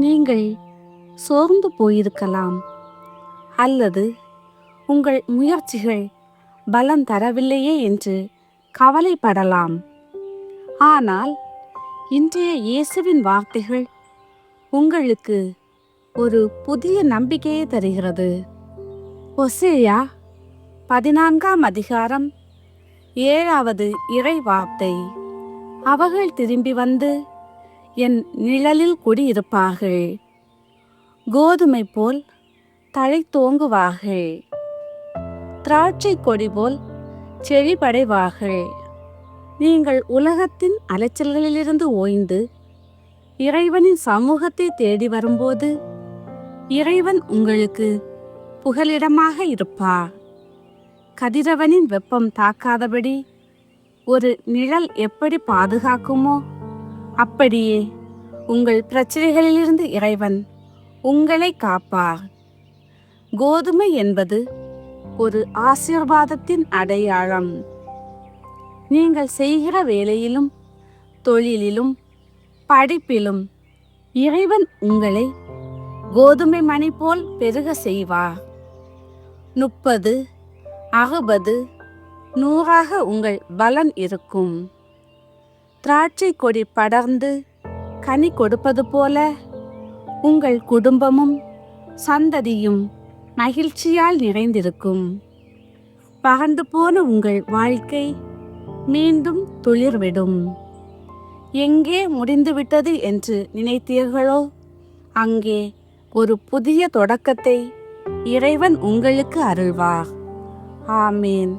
நீங்கள் சோர்ந்து போயிருக்கலாம், அல்லது உங்கள் முயற்சிகள் பலன் தரவில்லையே என்று கவலைப்படலாம். ஆனால் இன்றைய இயேசுவின் வார்த்தைகள் உங்களுக்கு ஒரு புதிய நம்பிக்கையை தருகிறது. ஓசேயா 14ஆம் அதிகாரம் 7வது இறை வார்த்தை. அவர்கள் திரும்பி வந்து என் நிழலில் குடியிருப்பார்கள், கோதுமை போல் தழைத்தோங்குவார்கள், திராட்சை கொடி போல் செழிப்படைவார்கள். நீங்கள் உலகத்தின் அலைச்சல்களிலிருந்து ஓய்ந்து இறைவனின் சமூகத்தை தேடி வரும்போது இறைவன் உங்களுக்கு புகலிடமாக இருப்பார். கதிரவனின் வெப்பம் தாக்காதபடி ஒரு நிழல் எப்படி பாதுகாக்குமோ அப்படியே உங்கள் பிரச்சனைகளிலிருந்து இறைவன் உங்களை காப்பார். கோதுமை என்பது ஒரு ஆசீர்வாதத்தின் அடையாளம். நீங்கள் செய்கிற வேலையிலும் தொழிலிலும் படிப்பிலும் இறைவன் உங்களை கோதுமை மணி போல் பெருக செய்வார். 30, 60, 100ஆக உங்கள் பலன் இருக்கும். திராட்சை கொடி படர்ந்து கனி கொடுப்பது போல உங்கள் குடும்பமும் சந்ததியும் மகிழ்ச்சியால் நிறைந்திருக்கும். பறந்து போன உங்கள் வாழ்க்கை மீண்டும் துளிர்விடும். எங்கே முடிந்துவிட்டது என்று நினைத்தீர்களோ அங்கே ஒரு புதிய தொடக்கத்தை இறைவன் உங்களுக்கு அருள்வார். ஆமேன்.